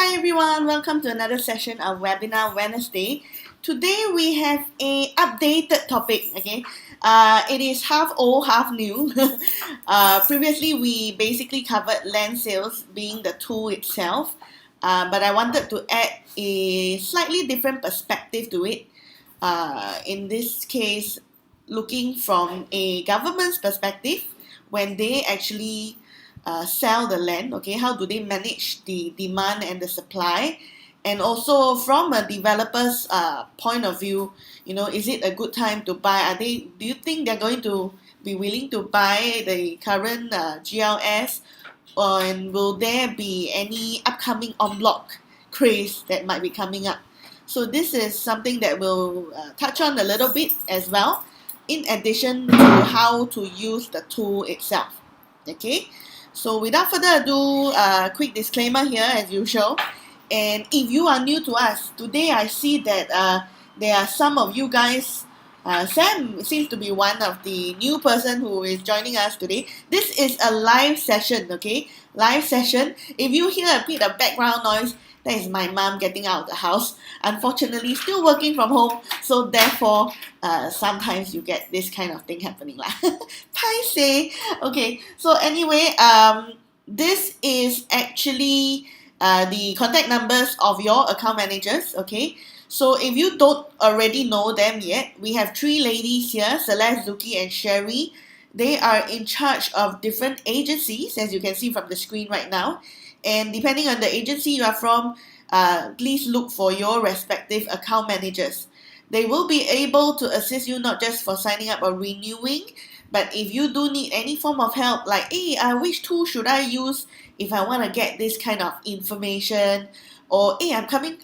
Hi everyone, welcome to another session of Webinar Wednesday. Today we have a updated topic, okay? It is half old, half new. Previously we basically covered land sales being the tool itself, but I wanted to add a slightly different perspective to it. In this case, looking from a government's perspective, when they actually sell the land, okay, how do they manage the demand and the supply? And also from a developer's point of view, is it a good time to buy? Do you think they're going to be willing to buy the current GLS? And will there be any upcoming en bloc craze that might be coming up? So this is something that we'll touch on a little bit as well, in addition to how to use the tool itself. Okay, so without further ado, quick disclaimer here as usual. And if you are new to us, today I see that there are some of you guys, Sam seems to be one of the new person who is joining us today. This is a live session, okay? Live session. If you hear a bit of background noise, that is my mom getting out of the house. Unfortunately, still working from home, so therefore, sometimes you get this kind of thing happening lah. Paiseh. Okay, so anyway, this is actually the contact numbers of your account managers, okay? So if you don't already know them yet, we have three ladies here, Celeste, Zuki, and Sherry. They are in charge of different agencies, as you can see from the screen right now. And depending on the agency you are from, please look for your respective account managers. They will be able to assist you not just for signing up or renewing, but if you do need any form of help, like, hey, which tool should I use if I want to get this kind of information? Or, hey, I'm coming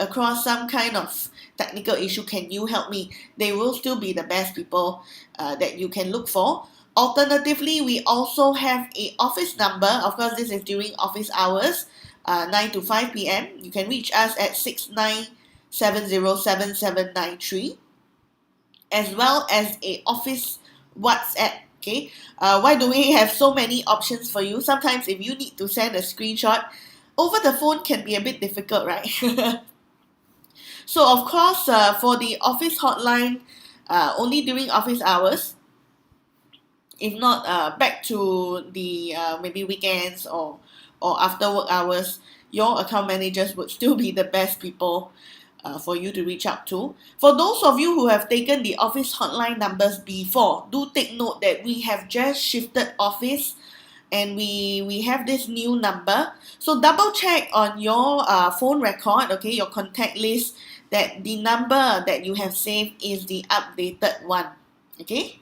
across some kind of technical issue, can you help me? They will still be the best people that you can look for. Alternatively, we also have a office number. Of course, this is during office hours, 9 to 5 p.m. You can reach us at 69707793, as well as a office WhatsApp. Okay, why do we have so many options for you? Sometimes if you need to send a screenshot, over the phone can be a bit difficult, right? So of course, for the office hotline, only during office hours. If not, back to the maybe weekends or after work hours, your account managers would still be the best people for you to reach out to. For those of you who have taken the office hotline numbers before, do take note that we have just shifted office and we have this new number. So double check on your phone record, okay, your contact list, that the number that you have saved is the updated one, okay?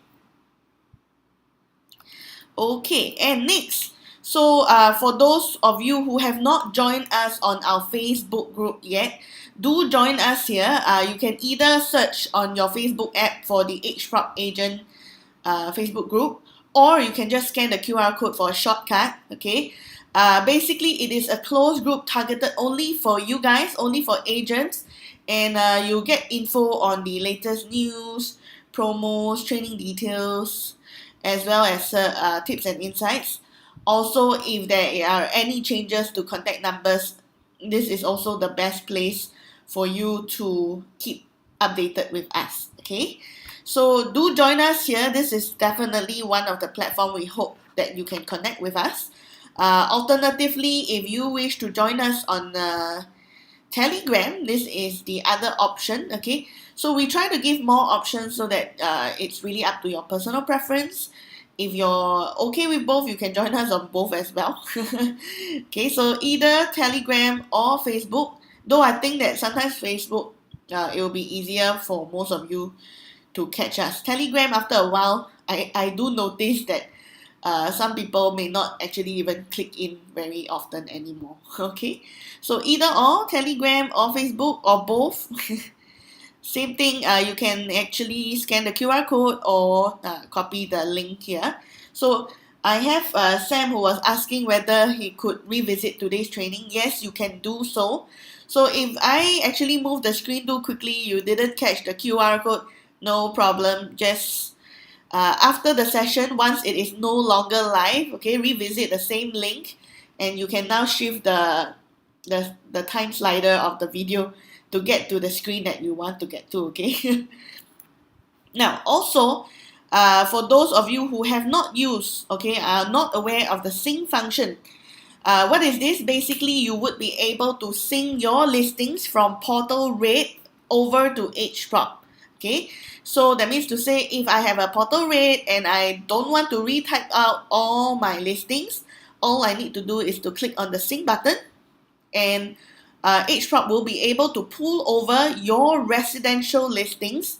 Okay, and next, so for those of you who have not joined us on our Facebook group yet, do join us here. You can either search on your Facebook app for the EdgeProp agent Facebook group, or you can just scan the QR code for a shortcut, okay? Basically, it is a closed group targeted only for you guys, only for agents, and you'll get info on the latest news, promos, training details, as well as tips and insights. Also, if there are any changes to contact numbers, this is also the best place for you to keep updated with us, okay? So do join us here. This is definitely one of the platforms we hope that you can connect with us. Alternatively, if you wish to join us on Telegram, this is the other option, okay? So we try to give more options so that it's really up to your personal preference. If you're okay with both, you can join us on both as well. Okay, so either Telegram or Facebook, though I think that sometimes Facebook, it will be easier for most of you to catch us. Telegram, after a while, I do notice that some people may not actually even click in very often anymore. Okay, so either or, Telegram or Facebook or both. Same thing, you can actually scan the QR code or copy the link here. So I have Sam who was asking whether he could revisit today's training. Yes, you can do so. So if I actually move the screen too quickly, you didn't catch the QR code, no problem. Just after the session, once it is no longer live, okay, revisit the same link and you can now shift the the time slider of the video to get to the screen that you want to get to, okay? Now, also, for those of you who have not used, okay, are not aware of the sync function, what is this? Basically, you would be able to sync your listings from portal rate over to EdgeProp. Okay, so that means to say if I have a portal rate and I don't want to retype out all my listings, all I need to do is to click on the sync button, and EdgeProp will be able to pull over your residential listings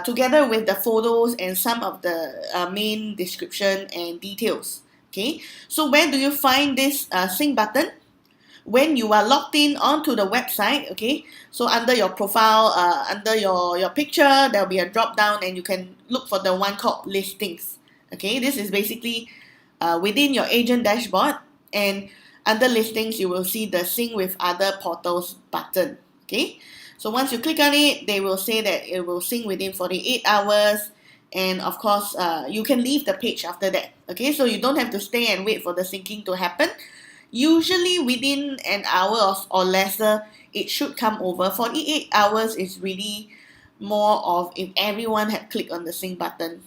together with the photos and some of the main description and details. Okay, so where do you find this sync button? When you are logged in onto the website, okay, so under your profile, under your picture, there'll be a drop down and you can look for the one called listings. Okay, this is basically within your agent dashboard, and under listings, you will see the sync with other portals button. Okay, so once you click on it, they will say that it will sync within 48 hours. And of course, you can leave the page after that. Okay, so you don't have to stay and wait for the syncing to happen. Usually within an hour or lesser, it should come over. 48 hours is really more of if everyone had clicked on the sync button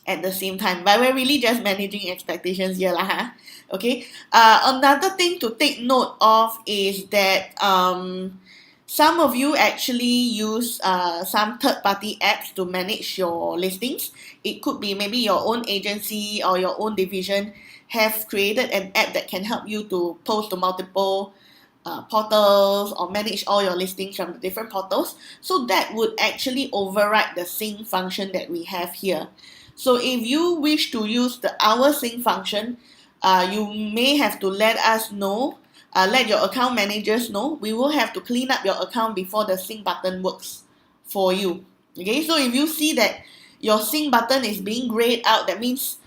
at the same time. But we're really just managing expectations here lah, huh? Okay. Another thing to take note of is that some of you actually use some third-party apps to manage your listings. It could be maybe your own agency or your own division have created an app that can help you to post to multiple portals or manage all your listings from the different portals. So that would actually override the sync function that we have here. So if you wish to use the our sync function, you may have to let us know, let your account managers know. We will have to clean up your account before the sync button works for you. Okay, so if you see that your sync button is being grayed out, that means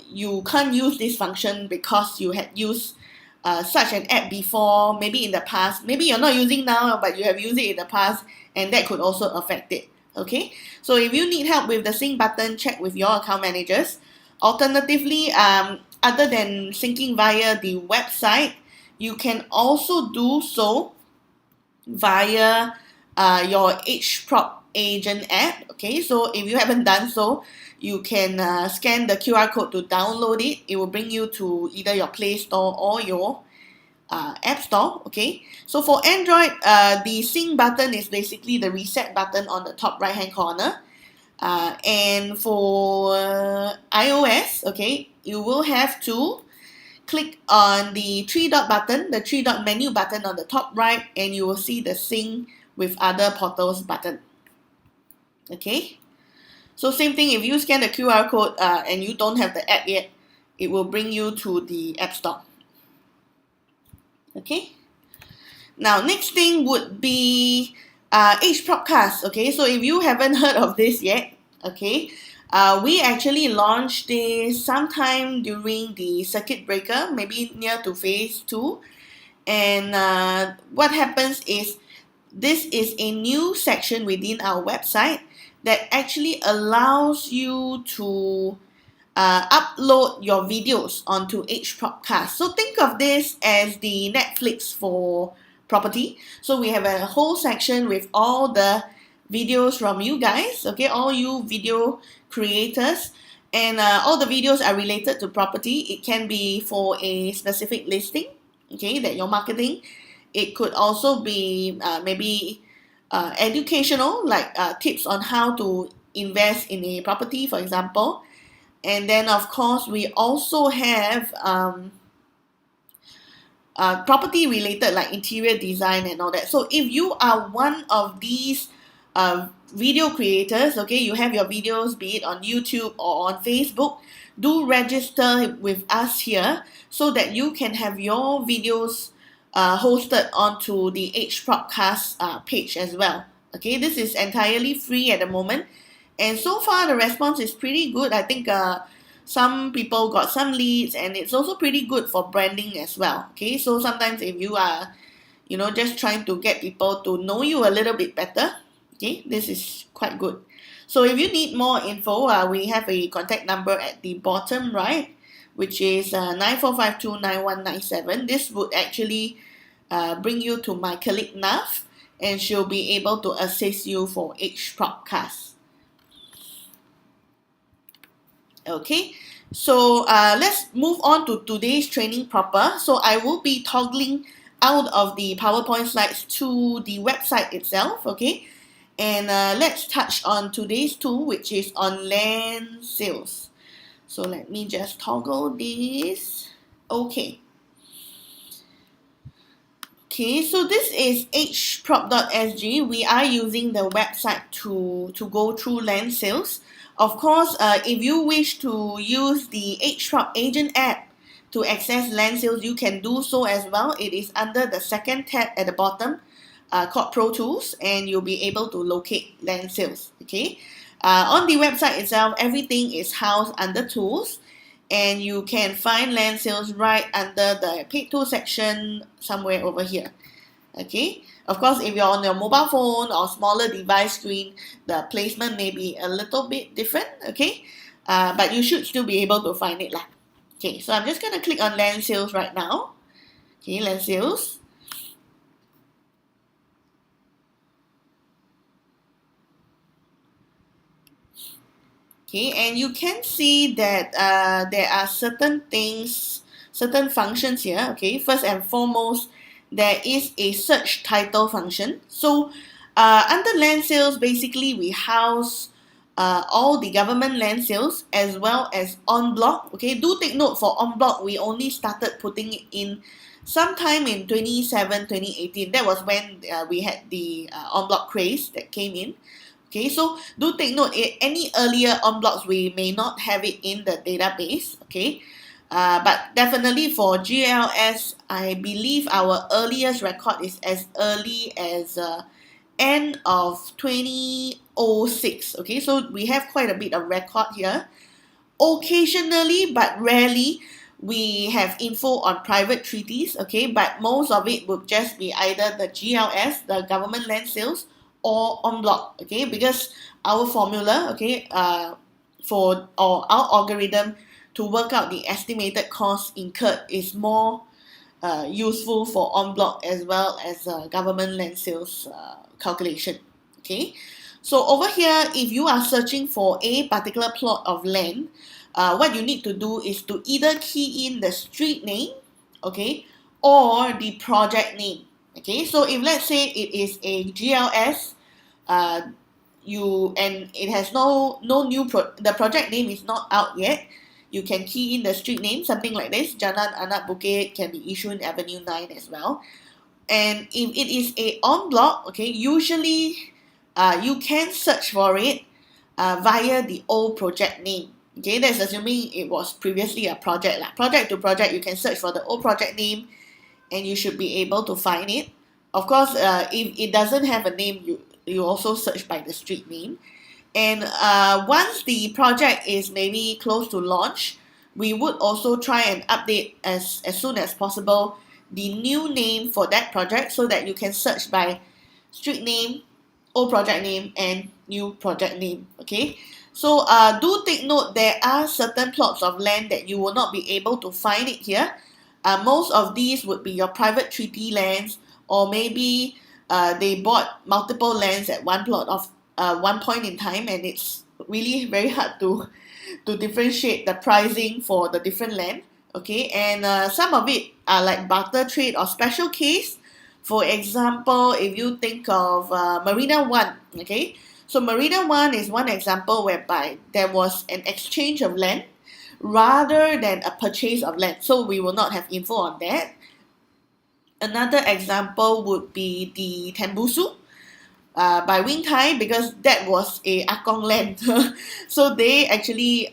you can't use this function because you had used such an app before, maybe in the past. Maybe you're not using now, but you have used it in the past, and that could also affect it. Okay, so if you need help with the sync button, check with your account managers. Alternatively, other than syncing via the website, you can also do so via your EdgeProp agent app. Okay, so if you haven't done so, you can scan the QR code to download it. It will bring you to either your Play Store or your App Store. Okay, so for Android, the sync button is basically the reset button on the top right hand corner. And for iOS, okay, you will have to click on the three dot button, the three dot menu button on the top right, and you will see the sync with other portals button. Okay, so same thing, if you scan the QR code and you don't have the app yet, it will bring you to the App Store. Okay, now next thing would be EdgeProp's. Okay, so if you haven't heard of this yet, okay, we actually launched this sometime during the circuit breaker, maybe near to phase 2. And what happens is, this is a new section within our website that actually allows you to upload your videos onto EdgeProp's. So think of this as the Netflix for property. So we have a whole section with all the videos from you guys, okay, all you video creators, and all the videos are related to property. It can be for a specific listing, okay, that you're marketing. It could also be maybe educational, like tips on how to invest in a property, for example. And then, of course, we also have property related, like interior design and all that. So if you are one of these video creators, okay, you have your videos, be it on YouTube or on Facebook, do register with us here so that you can have your videos hosted onto the EdgeProp's page as well. Okay, this is entirely free at the moment, and so far the response is pretty good. I think some people got some leads, and it's also pretty good for branding as well. Okay, so sometimes if you are, you know, just trying to get people to know you a little bit better, okay, this is quite good. So if you need more info, we have a contact number at the bottom right, which is 94529197. This would actually bring you to my colleague Nav, and she'll be able to assist you for EdgeProp's. Okay, so let's move on to today's training proper. So I will be toggling out of the PowerPoint slides to the website itself, okay? And let's touch on today's tool, which is on land sales. So let me just toggle this. Okay. Okay, so this is EdgeProp.sg. We are using the website to go through land sales. Of course, if you wish to use the EdgeProp agent app to access land sales, you can do so as well. It is under the second tab at the bottom called Pro Tools, and you'll be able to locate land sales. Okay, on the website itself, everything is housed under Tools, and you can find land sales right under the paid tool section somewhere over here. Okay, of course, if you're on your mobile phone or smaller device screen, the placement may be a little bit different. Okay, but you should still be able to find it lah. Okay, so I'm just going to click on land sales right now. Okay, land sales. Okay, and you can see that there are certain things, certain functions here. Okay, first and foremost, there is a search title function. So under land sales, basically we house all the government land sales as well as on bloc. Okay, do take note, for on bloc, we only started putting it in sometime in 2018. That was when we had the on bloc craze that came in. Okay, so do take note, any earlier on blocks, we may not have it in the database. Okay, but definitely for GLS, I believe our earliest record is as early as end of 2006. Okay, so we have quite a bit of record here. Occasionally, but rarely, we have info on private treaties. Okay, but most of it would just be either the GLS, the government land sales, or on bloc. Okay, because our formula, okay, for our algorithm to work out the estimated cost incurred is more useful for on bloc as well as government land sales calculation. Okay, so over here, if you are searching for a particular plot of land, what you need to do is to either key in the street name, okay, or the project name. Okay, so if let's say it is a GLS, and it has the project name is not out yet, you can key in the street name, something like this, Jalan Anak Bukit, can be Yishun Avenue 9 as well. And if it is a on bloc, okay, usually you can search for it via the old project name. Okay, that's assuming it was previously a project. Project to project, you can search for the old project name and you should be able to find it. Of course, if it doesn't have a name, you also search by the street name. And once the project is maybe close to launch, we would also try and update as soon as possible the new name for that project, so that you can search by street name, old project name, and new project name. Okay, so do take note, there are certain plots of land that you will not be able to find it here. Most of these would be your private treaty lands, or maybe they bought multiple lands at one point in time, and it's really very hard to differentiate the pricing for the different land. Okay, and some of it are like barter trade or special case. For example, if you think of Marina One, okay, so Marina One is one example whereby there was an exchange of land rather than a purchase of land, so we will not have info on that. Another example would be the Tembusu by Wing Tai, because that was a Akong land. So they actually,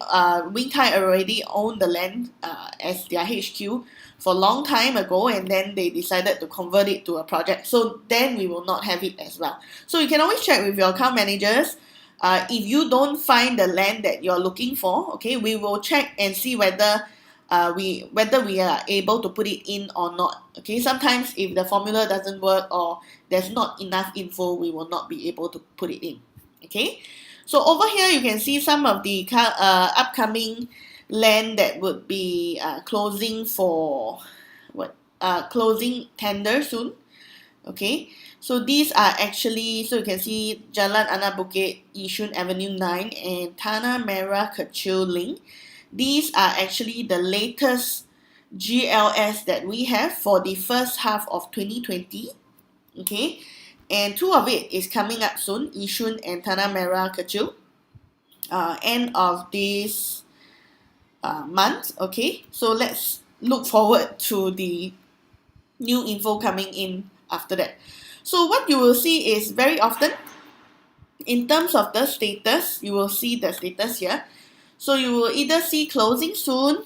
Wing Tai already owned the land as their HQ for a long time ago, and then they decided to convert it to a project. So then we will not have it as well. So you can always check with your account managers. If you don't find the land that you're looking for, okay, we will check and see whether we are able to put it in or not. Okay, sometimes if the formula doesn't work or there's not enough info, we will not be able to put it in. Okay, so over here you can see some of the upcoming land that would be closing for closing tender soon. Okay, so these are actually, so you can see Jalan Anak Bukit, Yishun Avenue 9 and Tanah Merah Kecil Link. These are actually the latest GLS that we have for the first half of 2020. Okay, and two of it is coming up soon, Yishun and Tanah Merah Kecil, end of this month. Okay, so let's look forward to the new info coming in after that. So what you will see is very often in terms of the status, you will see the status here. So you will either see closing soon,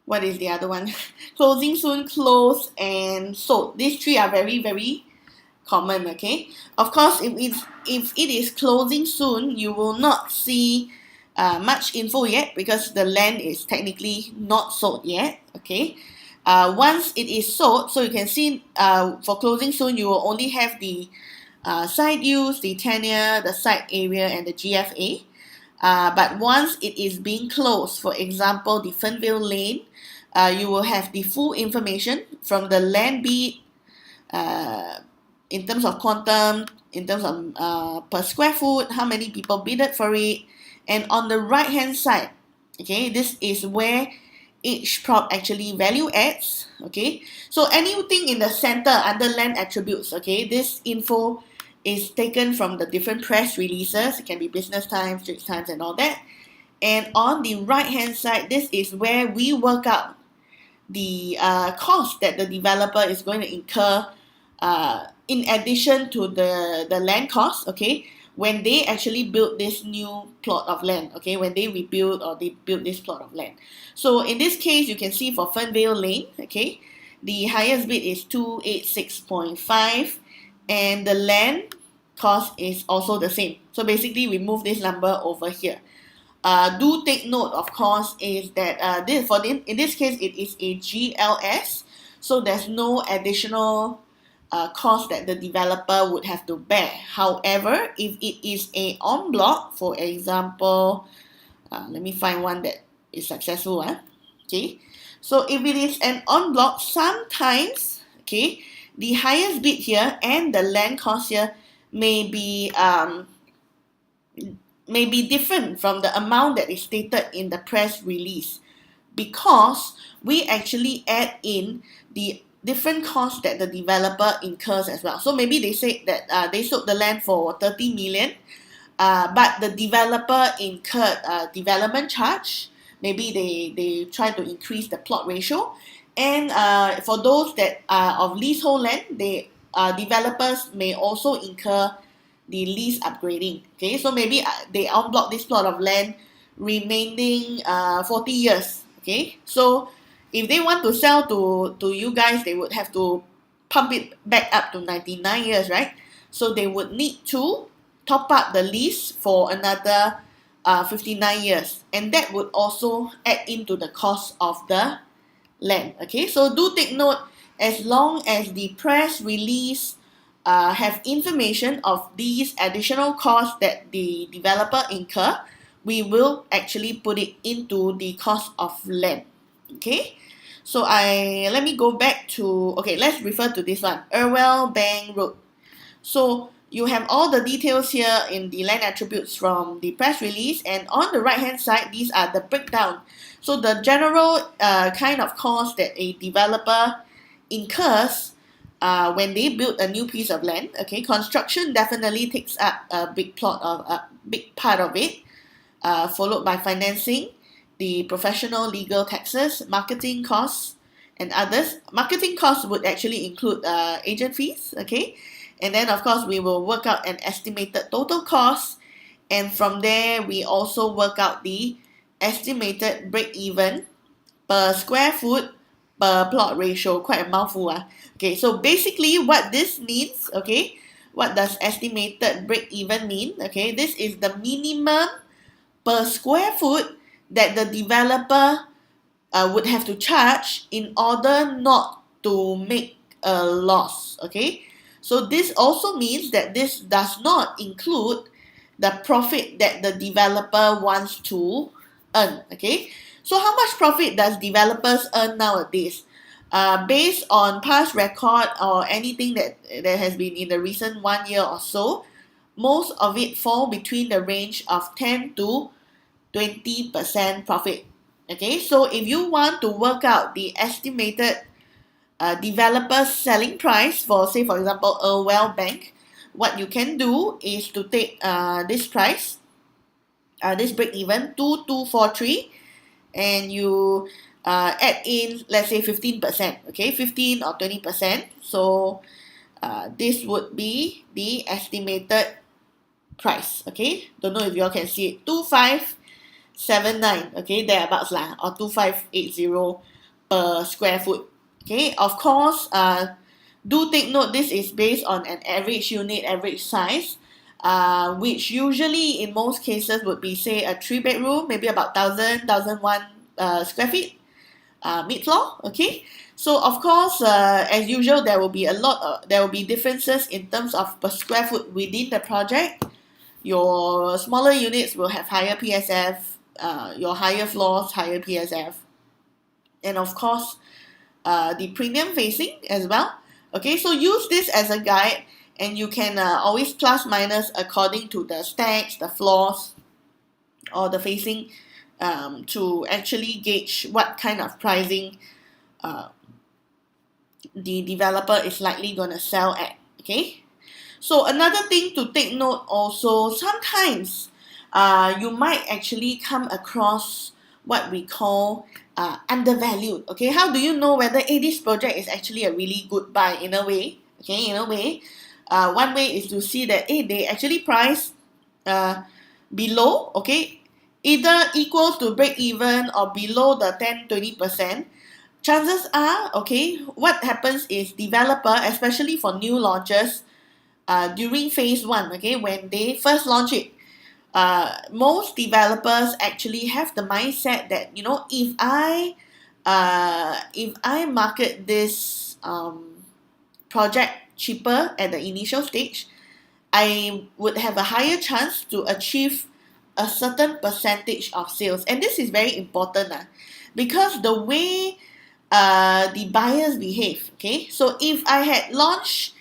what is the other one? Closing soon, close, and sold. These three are very, very common. Okay, of course, if it is closing soon, you will not see much info yet because the land is technically not sold yet. Okay, once it is sold, so you can see for closing soon, you will only have the site use, the tenure, the site area, and the GFA. But once it is being closed, for example, the Fernvale Lane, you will have the full information from the land bid, in terms of quantum, in terms of per square foot, how many people bidded for it, and on the right hand side, okay, this is where EdgeProp actually value adds. Okay, so anything in the center under land attributes, okay, this info is taken from the different press releases. It can be Business Times, Straits Times, and all that. And on the right hand side, this is where we work out the cost that the developer is going to incur in addition to the land cost, okay, when they actually build this new plot of land, okay, when they rebuild or they build this plot of land. So in this case, you can see for Fernvale Lane, okay, the highest bid is 286.5 and the land cost is also the same. So basically, we move this number over here. Do take note, of course, is that in this case, it is a GLS, so there's no additional cost that the developer would have to bear. However, if it is a en bloc, for example, let me find one that is successful. Okay, so if it is an en bloc, sometimes, okay, the highest bid here and the land cost here may be different from the amount that is stated in the press release, because we actually add in the different costs that the developer incurs as well. So maybe they say that they sold the land for 30 million, but the developer incurred development charge. Maybe they try to increase the plot ratio. And for those that are of leasehold land, developers may also incur the lease upgrading. Okay, so maybe they en bloc this plot of land remaining 40 years. Okay, so if they want to sell to you guys, they would have to pump it back up to 99 years, right? So they would need to top up the lease for another 59 years. And that would also add into the cost of the land. Okay, so do take note, as long as the press release have information of these additional costs that the developer incur, we will actually put it into the cost of land. Okay, so let me go back to, okay, let's refer to this one, Irwell Bank Road. So you have all the details here in the land attributes from the press release, and on the right hand side, these are the breakdown. So the general kind of cost that a developer incurs when they build a new piece of land. Okay, construction definitely takes up a big part of it, followed by financing, the professional legal taxes, marketing costs, and others. Marketing costs would actually include agent fees, okay? And then, of course, we will work out an estimated total cost. And from there, we also work out the estimated break-even per square foot per plot ratio. Quite a mouthful. Okay, so basically what this means, okay, what does estimated break-even mean? Okay, this is the minimum per square foot that the developer would have to charge in order not to make a loss. Okay, so this also means that this does not include the profit that the developer wants to earn. Okay, So how much profit does developers earn nowadays? Based on past record or anything that has been in the recent 1 year or so, most of it fall between the range of 10 to 20% profit. Okay, so if you want to work out the estimated developer's selling price for, say, for example, a well bank, what you can do is to take this price, this break even 2243, and you add in, let's say, 15%, okay, 15 or 20%. So this would be the estimated price. Okay, don't know if you all can see it, 2579, okay, thereabouts lah, or 2580 per square foot. Okay, of course, do take note this is based on an average unit, average size, which usually in most cases would be, say, a 3 bedroom, maybe about 1001 square feet, mid floor. Okay, so of course, as usual, there will be there will be differences in terms of per square foot within the project. Your smaller units will have higher PSF, your higher floors, higher PSF, and of course, the premium facing as well. Okay, so use this as a guide, and you can always plus minus according to the stacks, the floors, or the facing, to actually gauge what kind of pricing the developer is likely going to sell at. Okay, so another thing to take note also, sometimes you might actually come across what we call undervalued. Okay, how do you know whether this project is actually a really good buy? In a way, okay, in a way, one way is to see that they actually price below, okay, either equals to break even or below the 10-20%. Chances are, okay, what happens is developer, especially for new launches, during phase 1, okay, when they first launch it, most developers actually have the mindset that, you know, if I market this project cheaper at the initial stage, I would have a higher chance to achieve a certain percentage of sales. And this is very important, because the way the buyers behave. Okay, so if I had launched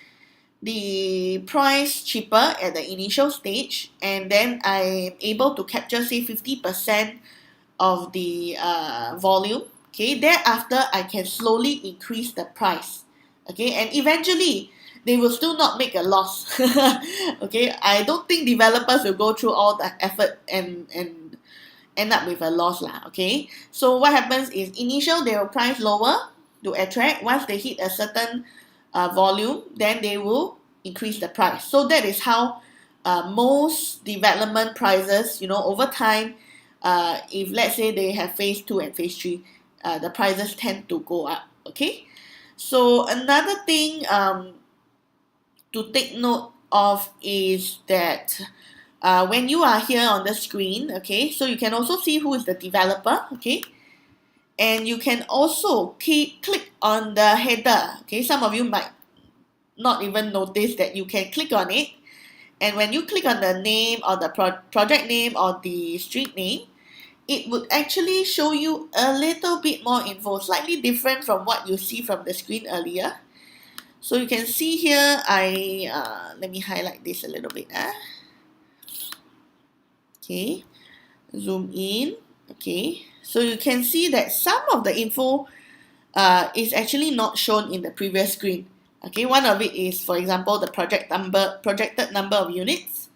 the price cheaper at the initial stage, and then I'm able to capture, say, 50% of the volume, okay, thereafter I can slowly increase the price, okay, and eventually they will still not make a loss. Okay, I don't think developers will go through all the effort and end up with a loss lah. Okay, so what happens is initial they will price lower to attract. Once they hit a certain volume, then they will increase the price. So that is how most development prices, you know, over time, if let's say they have phase 2 and phase 3, the prices tend to go up. Okay, so another thing to take note of is that when you are here on the screen, okay, so you can also see who is the developer, okay, and you can also click on the header. Okay, some of you might not even notice that you can click on it, and when you click on the name or the project name or the street name, it would actually show you a little bit more info, slightly different from what you see from the screen earlier. So you can see here, let me highlight this a little bit. Okay, zoom in. Okay, so you can see that some of the info is actually not shown in the previous screen. Okay, one of it is, for example, the projected number of units.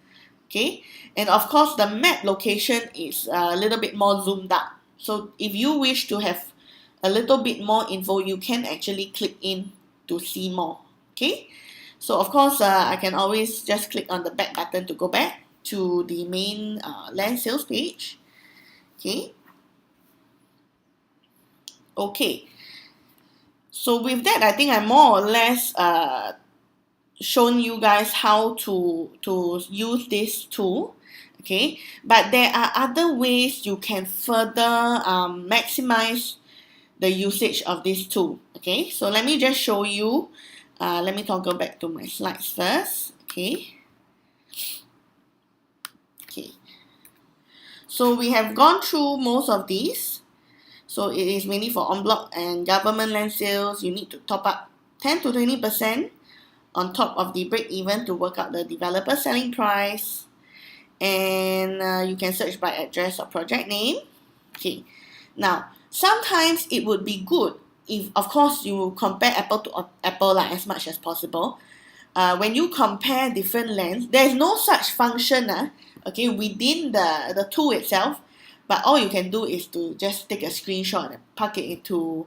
Okay, and of course the map location is a little bit more zoomed out. So if you wish to have a little bit more info, you can actually click in to see more. Okay, so of course I can always just click on the back button to go back to the main land sales page. Okay, so with that, I think I more or less shown you guys how to use this tool. Okay, but there are other ways you can further maximize the usage of this tool. Okay, so let me just show you. Let me toggle back to my slides first. Okay, so we have gone through most of these. So it is mainly for en bloc and government land sales. You need to top up 10 to 20% on top of the break even to work out the developer selling price. And you can search by address or project name. Okay, now sometimes it would be good if, of course, you compare apple to apple like as much as possible. When you compare different lands, there is no such function okay, within the tool itself, but all you can do is to just take a screenshot and pack it into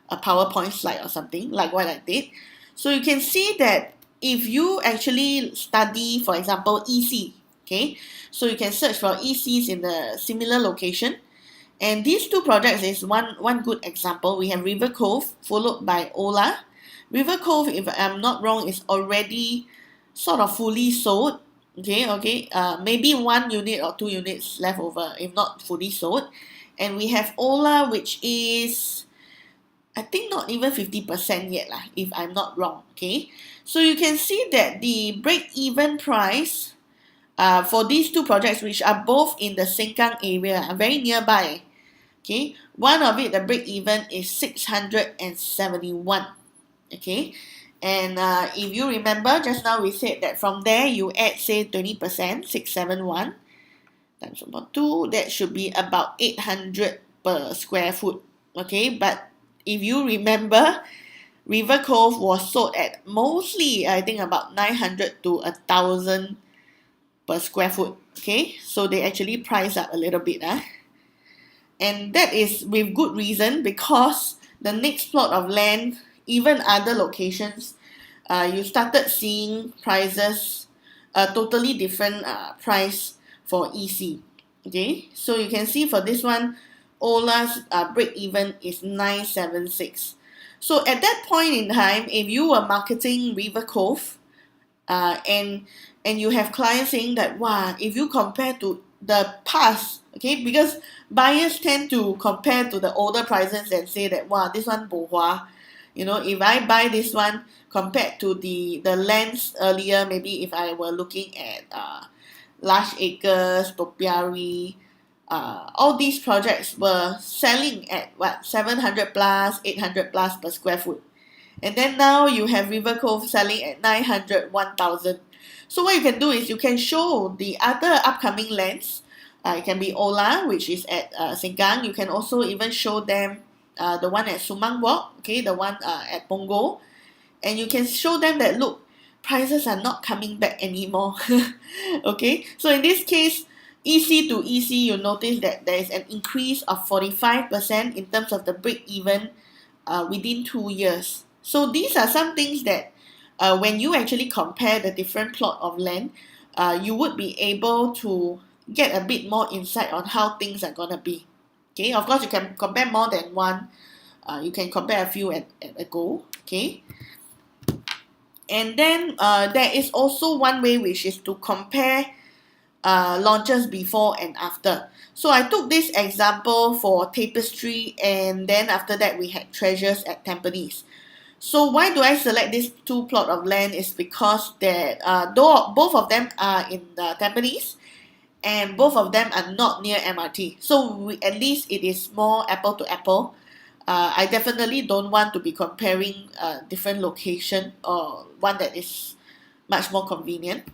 a PowerPoint slide or something like what I did. So you can see that if you actually study, for example, EC, okay, so you can search for ECs in the similar location. And these two projects is one good example. We have River Cove followed by Ola. River Cove, if I'm not wrong, is already sort of fully sold. Okay. Maybe 1 unit or 2 units left over, if not fully sold. And we have Ola, which is, I think, not even 50% yet, if I'm not wrong. Okay. So you can see that the break-even price for these two projects, which are both in the Sengkang area, are very nearby. Okay, one of it, the break even is 671. Okay, and if you remember just now, we said that from there you add, say, 20%, 671 times about 2, that should be about 800 per square foot. Okay, but if you remember, River Cove was sold at mostly, I think, about 900 to 1,000 per square foot. Okay, so they actually price up a little bit. And that is with good reason, because the next plot of land, even other locations, you started seeing prices, totally different price for EC. Okay, so you can see for this one, Ola's break even is 976. So at that point in time, if you were marketing River Cove, and you have clients saying that, wow, if you compare to the past, okay, because buyers tend to compare to the older prices and say that, wow, this one bo hua. If I buy this one compared to the lands earlier, maybe if I were looking at Large Acres, Topiary, all these projects were selling at 700 plus, 800 plus per square foot. And then now you have River Cove selling at 900, 1,000. So what you can do is you can show the other upcoming lands. It can be Ola, which is at Sengkang. You can also even show them the one at Sumang Walk, okay, the one at Punggol. And you can show them that, look, prices are not coming back anymore. Okay, so in this case, EC to EC, you notice that there is an increase of 45% in terms of the break-even within 2 years. So these are some things that when you actually compare the different plot of land, you would be able to get a bit more insight on how things are going to be. Okay, of course, you can compare more than one. You can compare a few at a go. Okay. And then there is also one way, which is to compare launches before and after. So I took this example for Tapestry, and then after that we had Treasures at Tampines. So why do I select these two plot of land is because that though both of them are in the Tampines, and both of them are not near MRT. So at least it is more apple to apple. I definitely don't want to be comparing different location or one that is much more convenient.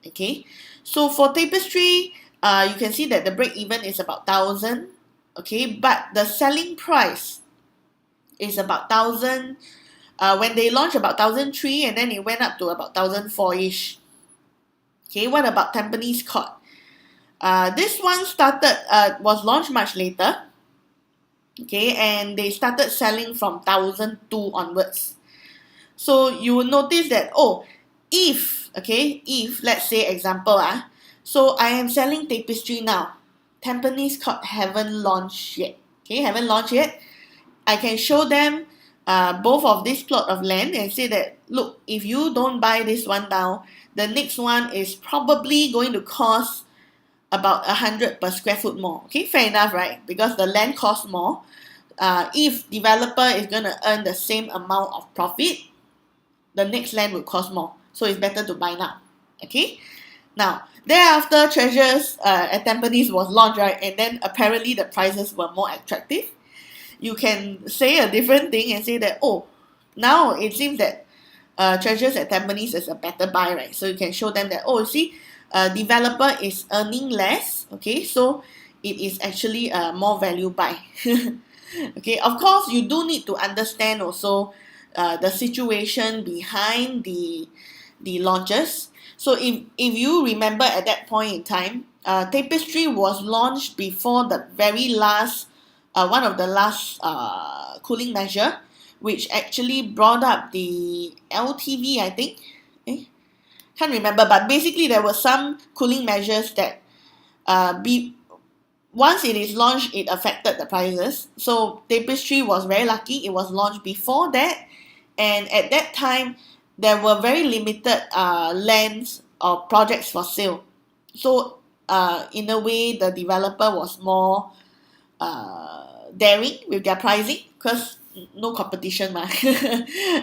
Okay, so for Tapestry, you can see that the break even is about 1,000. Okay, but the selling price is about 1,000. When they launched, about 1,003, and then it went up to about 1,004-ish. Okay, what about Tampines Court? This one was launched much later. Okay, and they started selling from 1,002 onwards. So you will notice that, if let's say example, so I am selling Tapestry now. Tampines Court haven't launched yet. Okay, haven't launched yet. I can show them both of this plot of land and say that, look, if you don't buy this one now, the next one is probably going to cost about 100 per square foot more. Okay, fair enough, right? Because the land costs more. If developer is going to earn the same amount of profit, the next land will cost more. So it's better to buy now. Okay. Now, thereafter, Treasures at Tampines was launched, right? And then apparently the prices were more attractive. you can say a different thing and say that, oh, now it seems that treasures at Tampines is a better buy, right? So you can show them that, oh, you see, developer is earning less, okay, so it is actually a more value buy. Okay, of course, you do need to understand also the situation behind the launches. So if you remember at that point in time, Tapestry was launched before the very last, one of the last cooling measure, which actually brought up the LTV, I think. Can't remember, but basically there were some cooling measures that once it is launched, it affected the prices. So Tapestry was very lucky. It was launched before that, and at that time, there were very limited lands or projects for sale. So in a way, the developer was more daring with their pricing because no competition, ma.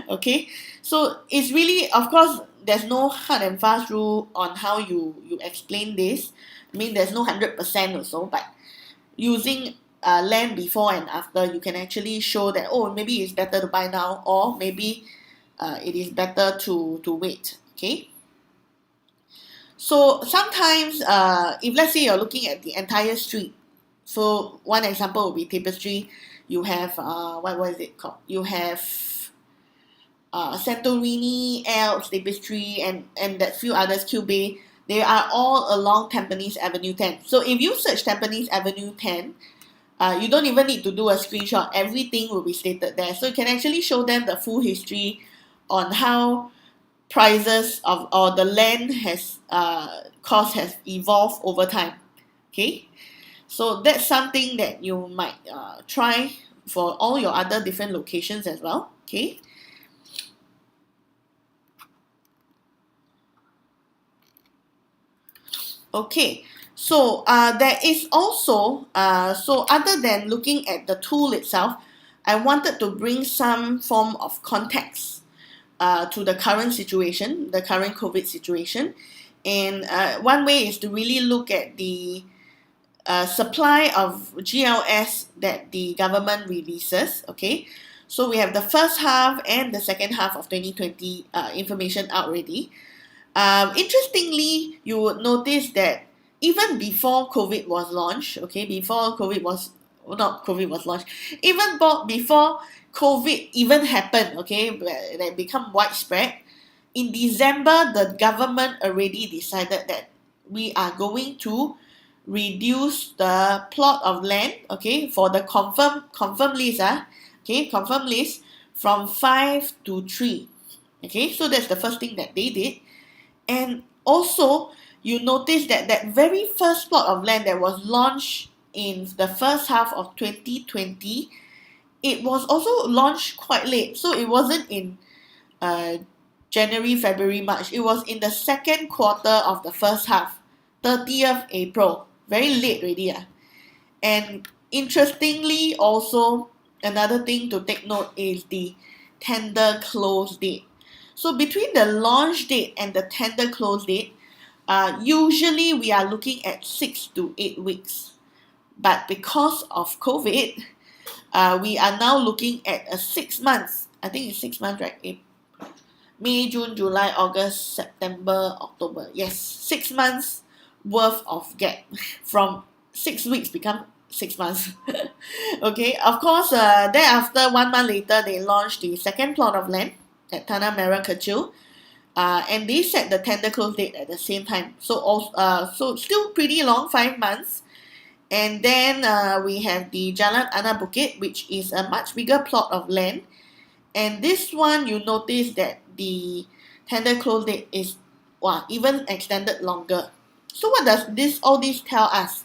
Okay, so it's really, of course, there's no hard and fast rule on how you explain this. I mean, there's no 100% or so, but using land before and after, you can actually show that, oh, maybe it's better to buy now, or maybe it is better to wait. Okay, so sometimes if let's say you're looking at the entire street, so one example would be Tapestry. You have what is it called? You have Santorini, Alps, Tapestry, and that few others, Cube. They are all along Tampines Avenue 10. So if you search Tampines Avenue 10, you don't even need to do a screenshot. Everything will be stated there. So you can actually show them the full history on how prices of or the land has cost has evolved over time. Okay, so that's something that you might try for all your other different locations as well. Okay. Okay, so there is also, so other than looking at the tool itself, I wanted to bring some form of context to the current situation, the current COVID situation. And one way is to really look at the supply of GLS that the government releases. Okay, so we have the first half and the second half of 2020 information out already. Interestingly, you would notice that even before COVID was launched, okay, before COVID was, well, not COVID was launched, even before COVID even happened, okay, where it become widespread, in December, the government already decided that we are going to reduce the plot of land, okay, for the confirm list, okay, confirm list from 5 to 3. Okay, so that's the first thing that they did. And also, you notice that that very first plot of land that was launched in the first half of 2020, it was also launched quite late. So it wasn't in January, February, March. It was in the second quarter of the first half, 30th April. Very late already. And interestingly, also, another thing to take note is the tender close date. So between the launch date and the tender close date, usually we are looking at 6 to 8 weeks. But because of COVID, we are now looking at a 6 months. I think it's 6 months, right? May, June, July, August, September, October. Yes, 6 months worth of gap. From 6 weeks become 6 months. Okay, of course, thereafter, 1 month later, they launched the second plot of land at Tanah Merah Kecil. And they set the tender close date at the same time. So also, so still pretty long, 5 months. And then we have the Jalan Anak Bukit, which is a much bigger plot of land. And this one, you notice that the tender close date is even extended longer. So what does all this tell us?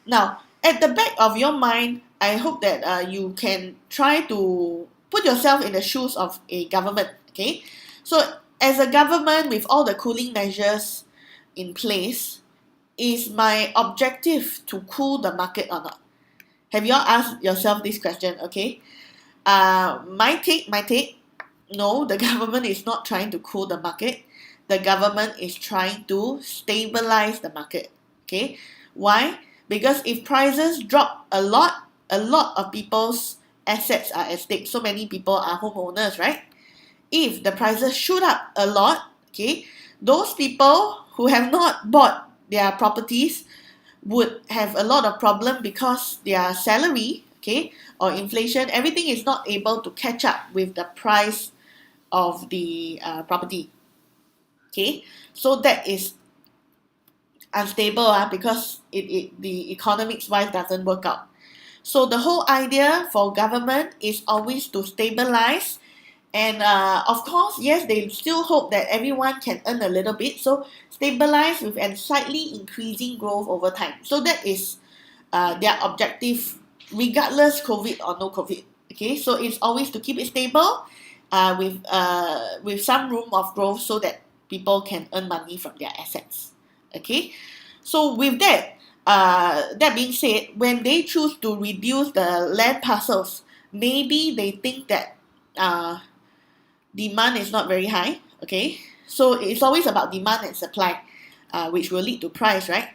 Now, at the back of your mind, I hope that you can try to put yourself in the shoes of a government. Okay, so as a government with all the cooling measures in place, is my objective to cool the market or not? Have you all asked yourself this question? Okay, my take, no, the government is not trying to cool the market. The government is trying to stabilize the market. Okay, why? Because if prices drop a lot of people's assets are at stake. So many people are homeowners, right? If the prices shoot up a lot, okay, those people who have not bought their properties would have a lot of problem because their salary, okay, or inflation, everything is not able to catch up with the price of the property. Okay, so that is unstable because the economics wise doesn't work out. So the whole idea for government is always to stabilize, and of course, yes, they still hope that everyone can earn a little bit. So stabilize with and slightly increasing growth over time. So that is their objective, regardless COVID or no COVID. Okay, so it's always to keep it stable, with some room of growth so that people can earn money from their assets. Okay, so with that, that being said, when they choose to reduce the land parcels, maybe they think that demand is not very high. Okay, so it's always about demand and supply, which will lead to price, right?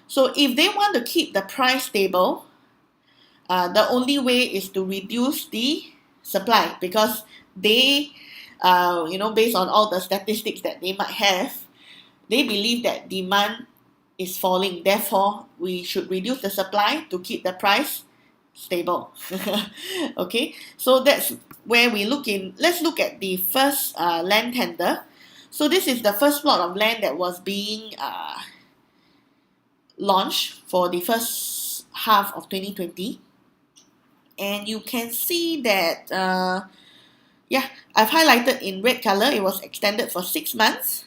So if they want to keep the price stable, the only way is to reduce the supply, because they, based on all the statistics that they might have, they believe that demand is falling. Therefore, we should reduce the supply to keep the price stable. Okay, so that's where we look in. Let's look at the first land tender. So this is the first plot of land that was being launched for the first half of 2020. And you can see that, I've highlighted in red color, it was extended for 6 months.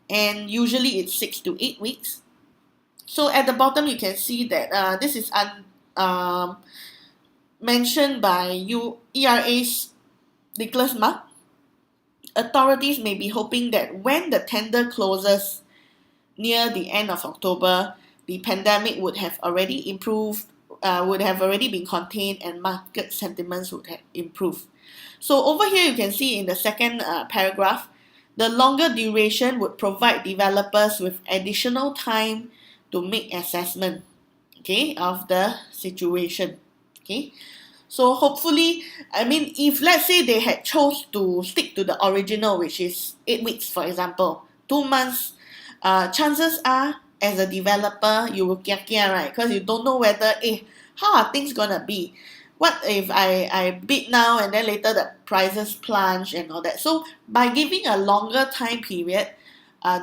And usually it's 6 to 8 weeks. So at the bottom, you can see that this is mentioned by ERA's Nicholas Mark. Authorities may be hoping that when the tender closes near the end of October, the pandemic would have already improved, would have already been contained, and market sentiments would have improved. So over here, you can see in the second paragraph, the longer duration would provide developers with additional time to make assessment, okay, of the situation. Okay, so hopefully, I mean, if let's say they had chose to stick to the original, which is 8 weeks, for example, 2 months, chances are, as a developer, you will kia, right? Because you don't know whether, how are things gonna be? What if I bid now and then later the prices plunge and all that? So by giving a longer time period,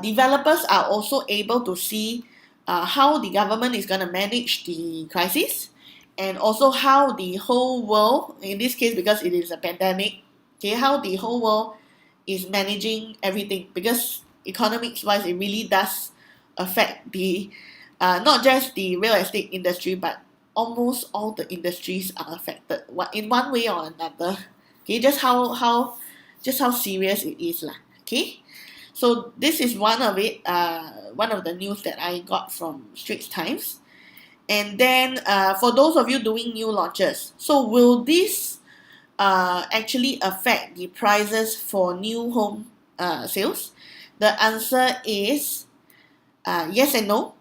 developers are also able to see how the government is going to manage the crisis, and also how the whole world, in this case because it is a pandemic, okay, how the whole world is managing everything, because economics wise it really does affect the not just the real estate industry, but almost all the industries are affected in one way or another. Okay, just how serious it is lah. Okay, so this is one of it, one of the news that I got from Straits Times. And then for those of you doing new launches, so will this actually affect the prices for new home sales? The answer is yes and no.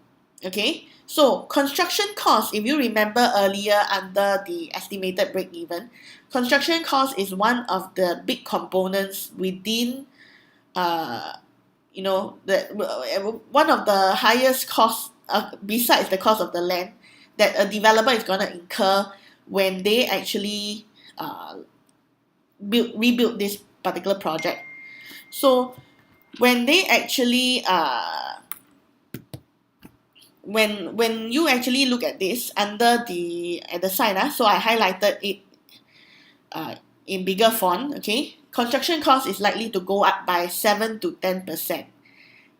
Okay, so construction cost, if you remember earlier under the estimated break-even, construction cost is one of the big components within, one of the highest costs, besides the cost of the land, that a developer is going to incur when they actually rebuild this particular project. So when they actually when you actually look at this under at the side, so I highlighted it in bigger font. Okay, construction cost is likely to go up by 7 to 10%,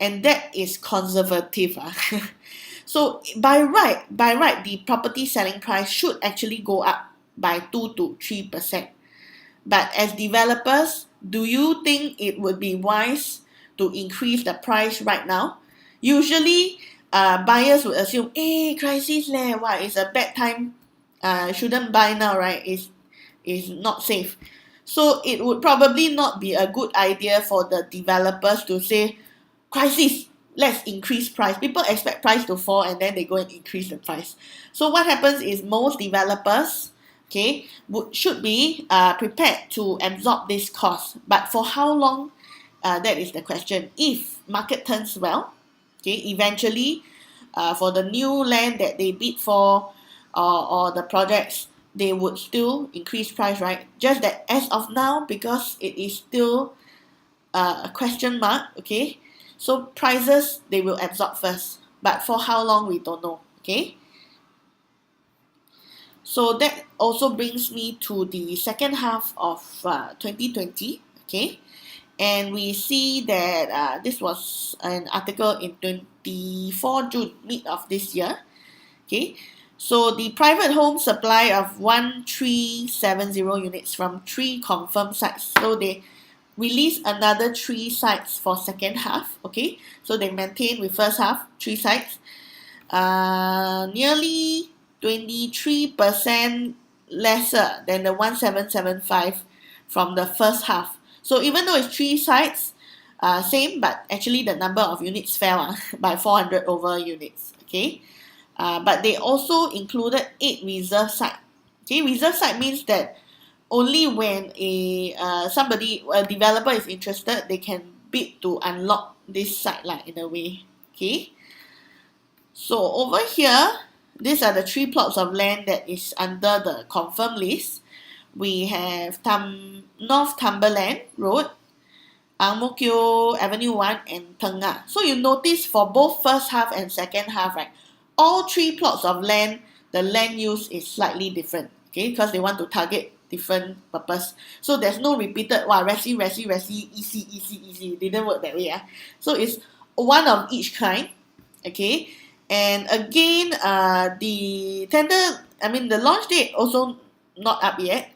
and that is conservative. So by right, the property selling price should actually go up by 2 to 3%. But as developers, do you think it would be wise to increase the price right now? Usually, buyers would assume, crisis leh, what, it's a bad time, shouldn't buy now, right? It's not safe. So it would probably not be a good idea for the developers to say, crisis, let's increase price. People expect price to fall and then they go and increase the price. So what happens is most developers should be prepared to absorb this cost. But for how long? That is the question. If market turns well, eventually, for the new land that they bid for, or the projects, they would still increase price, right? Just that as of now, because it is still a question mark, so prices they will absorb first, but for how long we don't know. So that also brings me to the second half of 2020. And we see that this was an article in 24 June, mid of this year. So the private home supply of 1370 units from 3 confirmed sites. So they released another 3 sites for second half. So they maintain with first half 3 sites. Nearly 23% lesser than the 1775 from the first half. So even though it's 3 sites, same, but actually the number of units fell by 400 over units. But they also included 8 reserve sites. Reserve site means that only when a developer is interested, they can bid to unlock this site in a way. So over here, these are the 3 plots of land that is under the confirmed list. We have North Cumberland Road, Ang Mo Kio Avenue 1, and Tengah. So you notice for both first half and second half, right? All 3 plots of land, the land use is slightly different, because they want to target different purpose. So there's no repeated, resi, easy. It didn't work that way. So it's one of each kind, And again, the tender, the launch date also not up yet.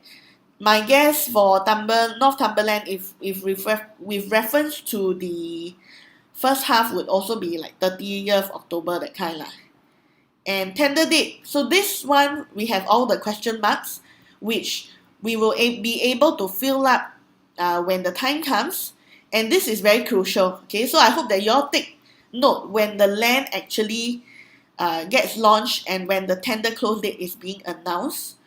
My guess for North Cumberland, if with reference to the first half, would also be like 30th October, that kind . And tender date, so this one we have all the question marks, which we will be able to fill up when the time comes. And this is very crucial. So I hope that you all take note when the land actually gets launched and when the tender close date is being announced.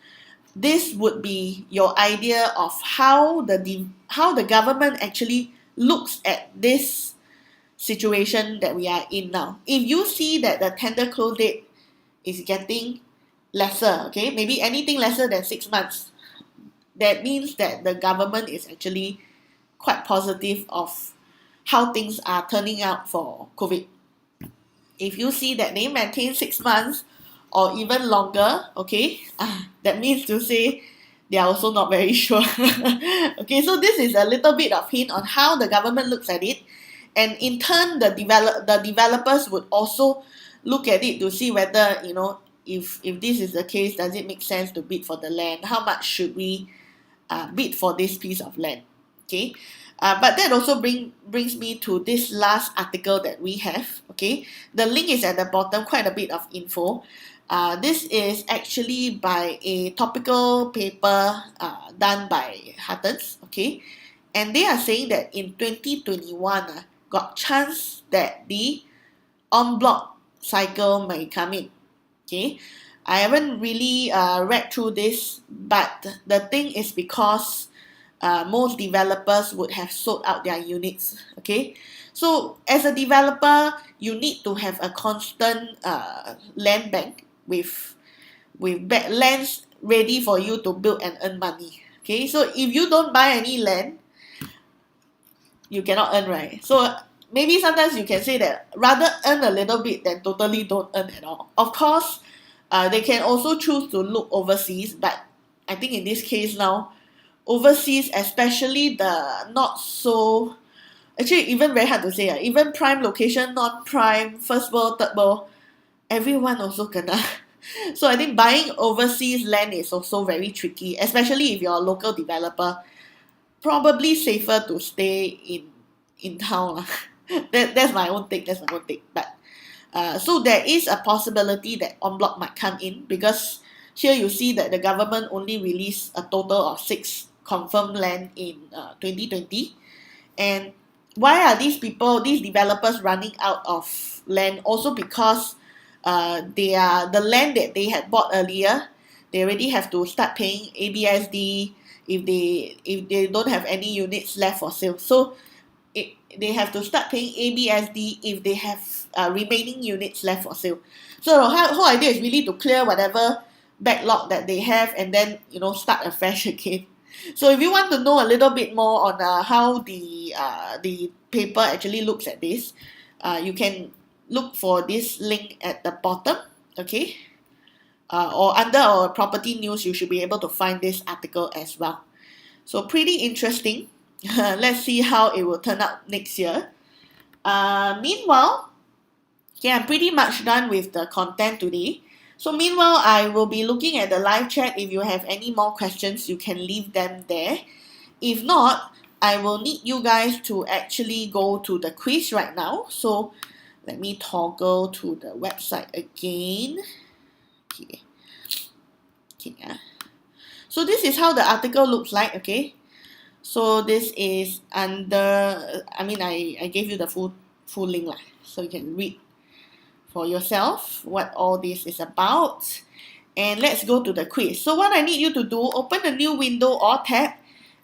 This would be your idea of how the government actually looks at this situation that we are in now. If you see that the tender close date is getting lesser, maybe anything lesser than 6 months, that means that the government is actually quite positive of how things are turning out for COVID. If you see that they maintain 6 months or even longer, that means to say they are also not very sure. So this is a little bit of hint on how the government looks at it, and in turn the developers would also look at it to see whether, if this is the case, does it make sense to bid for the land? How much should we bid for this piece of land? But that also brings me to this last article that we have. The link is at the bottom, quite a bit of info. This is actually by a topical paper done by Hattons. And they are saying that in 2021, got chance that the en bloc cycle may come in. I haven't really read through this, but the thing is because most developers would have sold out their units. So as a developer, you need to have a constant land bank with lands ready for you to build and earn money. So if you don't buy any land, you cannot earn, right? So maybe sometimes you can say that rather earn a little bit than totally don't earn at all. Of course, they can also choose to look overseas, but I think in this case now, overseas, especially the not so, actually even very hard to say, even prime location, non-prime, first world, third world, everyone also kena. So I think buying overseas land is also very tricky, especially if you're a local developer. Probably safer to stay in town. That's my own take. But so there is a possibility that en bloc might come in, because here you see that the government only released a total of 6 confirmed land in 2020. And why are these developers running out of land? Also because the land that they had bought earlier, they already have to start paying ABSD if they don't have any units left for sale. So they have to start paying ABSD if they have remaining units left for sale. So the whole idea is really to clear whatever backlog that they have and then start afresh again. So if you want to know a little bit more on how the paper actually looks at this, you can look for this link at the bottom, okay? Or under our property news, you should be able to find this article as well. So pretty interesting. Let's see how it will turn out next year. Meanwhile, okay, I'm pretty much done with the content today. So meanwhile, I will be looking at the live chat. If you have any more questions, you can leave them there. If not, I will need you guys to actually go to the quiz right now. So let me toggle to the website again. Okay. So this is how the article looks like, okay? So this is under, I gave you the full link, so you can read for yourself what all this is about. And let's go to the quiz. So what I need you to do, open a new window or tab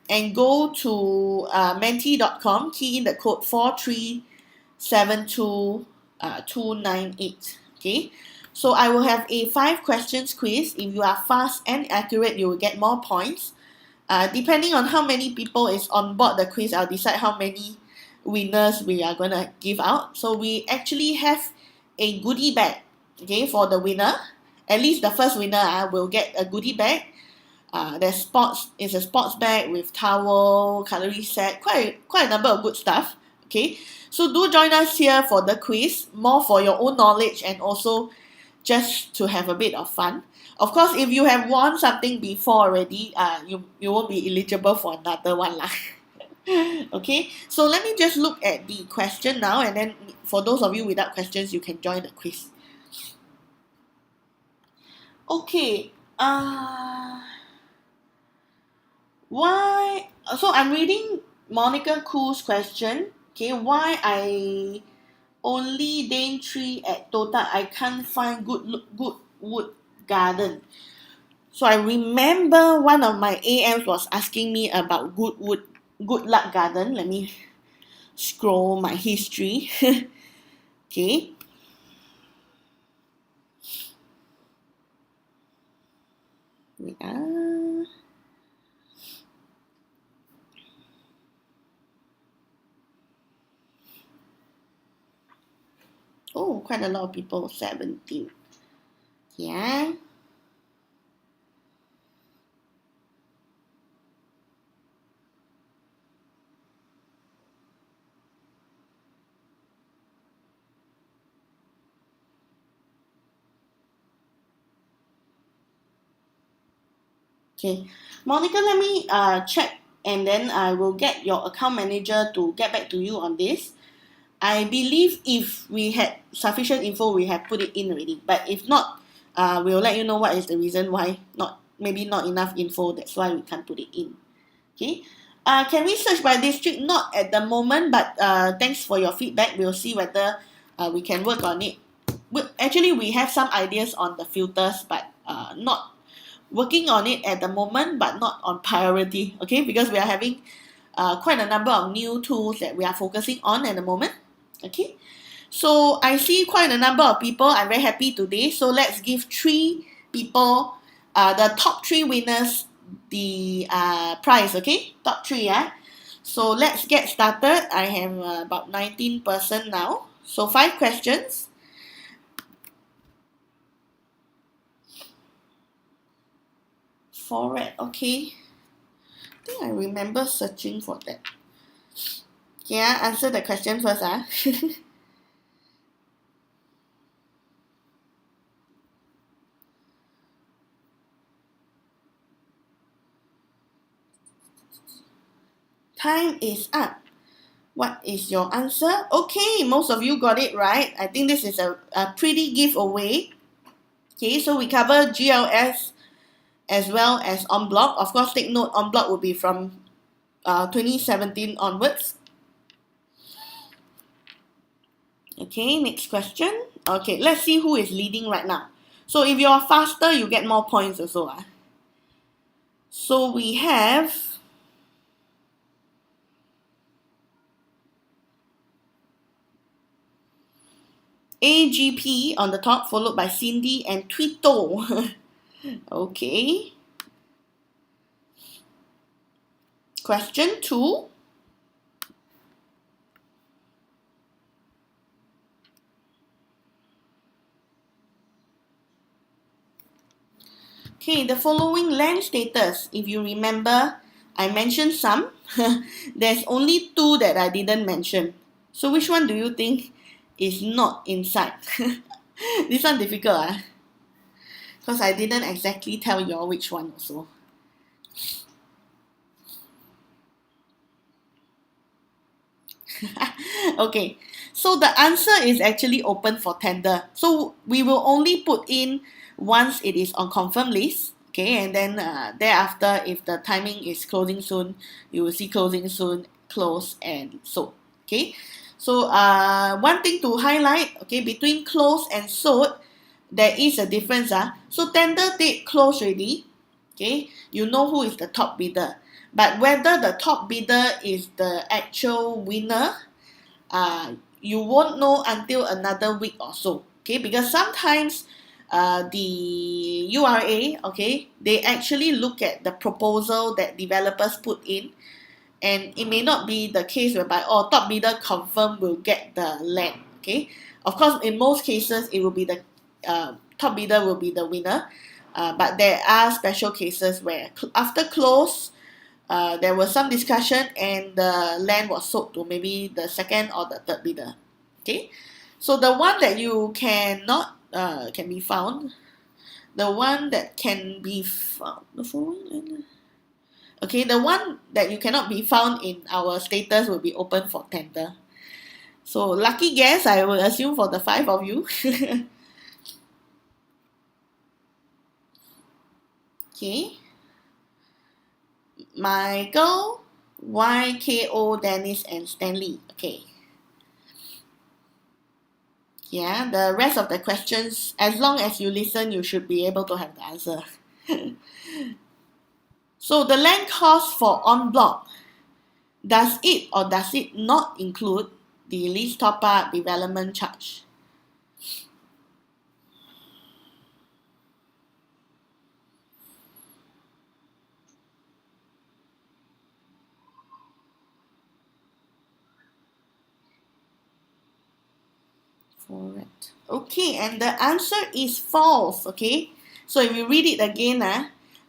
and go to menti.com, key in the code 4372298, okay? So I will have a 5 questions quiz. If you are fast and accurate, you will get more points. Depending on how many people is on board the quiz, I'll decide how many winners we are going to give out. So we actually have a goodie bag, okay, for the winner. At least the first winner will get a goodie bag. It's a sports bag with towel, cutlery set, quite a number of good stuff, okay? So do join us here for the quiz, more for your own knowledge and also just to have a bit of fun. Of course, if you have won something before already, you won't be eligible for another one lah. Okay, so let me just look at the question now, and then for those of you without questions, you can join the quiz. Okay, why? So I'm reading Monica Khoo's question. Okay, why I only Dane tree at Tota? I can't find good wood garden. So I remember one of my AMs was asking me about good luck garden. Let me scroll my history. Okay. Wait, Oh, quite a lot of people, 17. Yeah. Okay, Monica, let me check and then I will get your account manager to get back to you on this. I believe if we had sufficient info, we have put it in already. But if not, we'll let you know what is the reason why maybe not enough info. That's why we can't put it in. Okay. Can we search by district? Not at the moment, but thanks for your feedback. We'll see whether we can work on it. Actually, we have some ideas on the filters, but not working on it at the moment, but not on priority. Okay, because we are having quite a number of new tools that we are focusing on at the moment. Okay, so I see quite a number of people. I'm very happy today. So let's give 3 people, the top 3 winners, the prize. Okay, top 3. Yeah. So let's get started. I have about 19% now. So 5 questions. Forward. Okay. I think I remember searching for that. Yeah, answer the question first. Time is up. What is your answer? Okay, most of you got it right. I think this is a pretty giveaway. Okay, so we cover GLS as well as en bloc. Of course, take note, en bloc will be from 2017 onwards. Okay, next question. Okay, let's see who is leading right now. So if you are faster, you get more points also. So we have AGP on the top, followed by Cindy and Twito. Okay. Question 2. Okay, the following land status, if you remember, I mentioned some. There's only 2 that I didn't mention. So which one do you think is not inside? This one difficult, because I didn't exactly tell you all which one also. Okay, so the answer is actually open for tender. So we will only put in once it is on confirmed list. Okay, and then thereafter, if the timing is closing soon, you will see closing soon, close, and sold. Okay, so one thing to highlight, okay, between close and sold, there is a difference. So tender date close already. Okay, you know who is the top bidder. But whether the top bidder is the actual winner, you won't know until another week or so. Okay, because sometimes the URA, okay, they actually look at the proposal that developers put in, and it may not be the case whereby top bidder confirm will get the land. Okay, of course, in most cases it will be the top bidder will be the winner, but there are special cases where after close, there was some discussion and the land was sold to maybe the second or the third bidder. Okay, so the one that you cannot can be found, the one that can be found, the following. Okay, the one that you cannot be found in our status will be open for tender. So lucky guess, I will assume for the 5 of you. Okay. Michael, YKO, Dennis, and Stanley. Okay. Yeah, the rest of the questions, as long as you listen, you should be able to have the answer. So the land cost for en bloc, does it or does it not include the lease top-up development charge? Correct. Okay, and the answer is false. Okay, so if you read it again,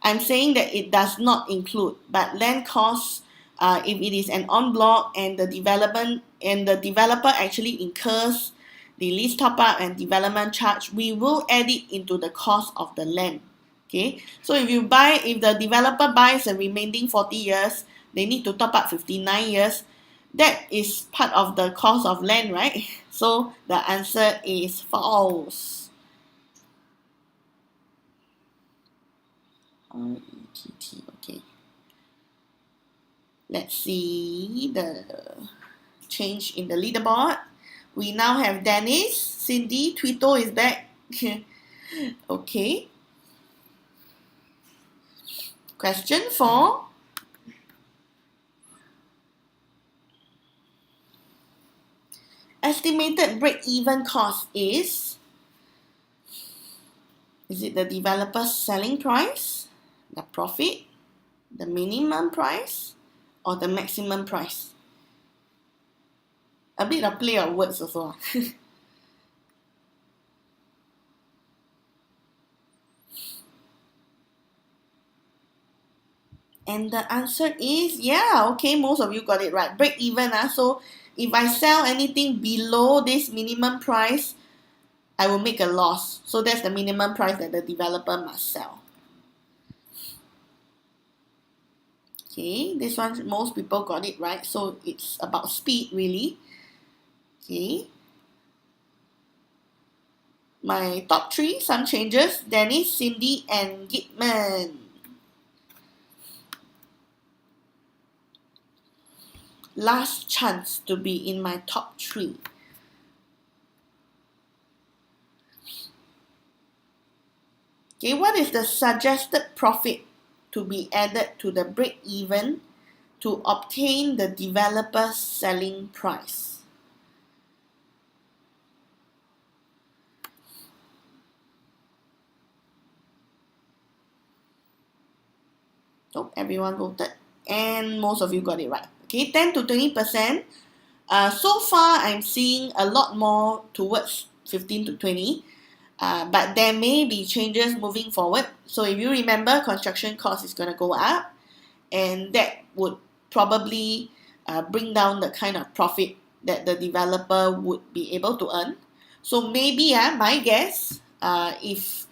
I'm saying that it does not include, but land costs, if it is an en bloc and the developer actually incurs the lease top up and development charge, we will add it into the cost of the land. Okay, so if the developer buys the remaining 40 years, they need to top up 59 years. That is part of the cost of land, right? So the answer is false. RETT, okay. Let's see the change in the leaderboard. We now have Dennis, Cindy, Twito is back. Okay. Question 4. Estimated break-even cost is it the developer's selling price, the profit, the minimum price, or the maximum price? A bit of play of words also. And the answer is, yeah, okay, most of you got it right. Break even. So if I sell anything below this minimum price, I will make a loss. So that's the minimum price that the developer must sell. Okay, this one, most people got it right. So it's about speed, really. Okay. My top 3, some changes. Dennis, Cindy, and Gitman. Last chance to be in my top 3. Okay, what is the suggested profit to be added to the break-even to obtain the developer's selling price? So everyone voted, and most of you got it right. Okay, 10 to 20%. So far, I'm seeing a lot more towards 15 to 20. But there may be changes moving forward. So if you remember, construction cost is going to go up, and that would probably bring down the kind of profit that the developer would be able to earn. So maybe, my guess, if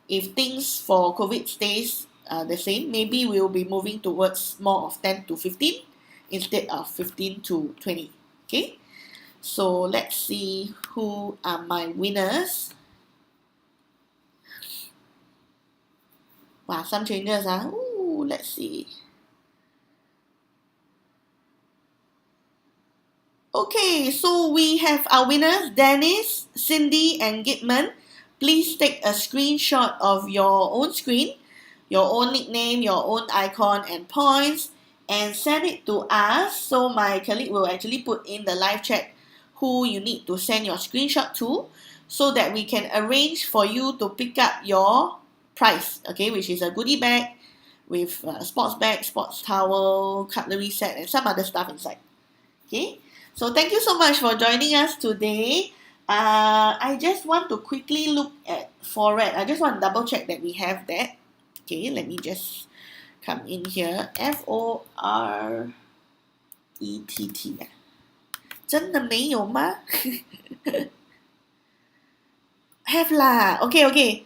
things for COVID stays the same, maybe we'll be moving towards more of 10 to 15 instead of 15 to 20. Okay, so let's see who are my winners. Wow, some changes. Ooh, let's see. Okay, so we have our winners, Dennis, Cindy, and Gitman. Please take a screenshot of your own screen, your own nickname, your own icon and points, and send it to us. So my colleague will actually put in the live chat who you need to send your screenshot to, so that we can arrange for you to pick up your prize, okay, which is a goodie bag with sports bag, sports towel, cutlery set, and some other stuff inside. Okay, so thank you so much for joining us today. I just want to quickly look at Foret. I just want to double check that we have that. Okay, let me just come in here. FORETT 真的没有吗？Have lah. Okay.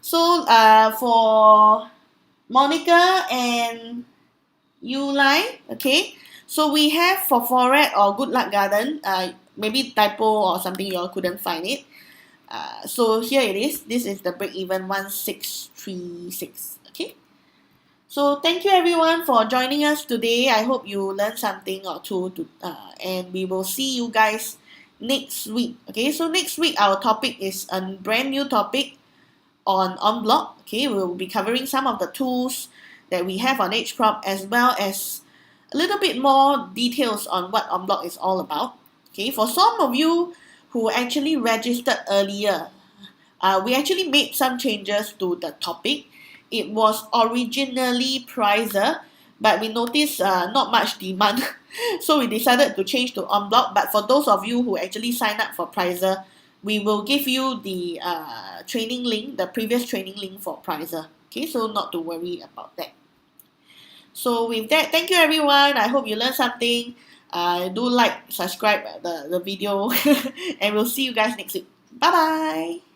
So for Monica and Yulai, okay. So we have for Foret or Good Luck Garden, maybe typo or something, you all couldn't find it. So here it is. This is the break-even 1636. Okay. So thank you everyone for joining us today. I hope you learned something or two, and we will see you guys next week. Okay, so next week our topic is a brand new topic on bloc. Okay, we'll be covering some of the tools that we have on EdgeProp, as well as a little bit more details on what bloc is all about. Okay, for some of you who actually registered earlier, we actually made some changes to the topic. It was originally Pricer, but we noticed not much demand, so we decided to change to bloc. But for those of you who actually sign up for Pricer, we will give you the training link, the previous training link for Pricer. Okay, so not to worry about that. So with that, thank you everyone. I hope you learned something. Do like, subscribe the video, and we'll see you guys next week. Bye bye.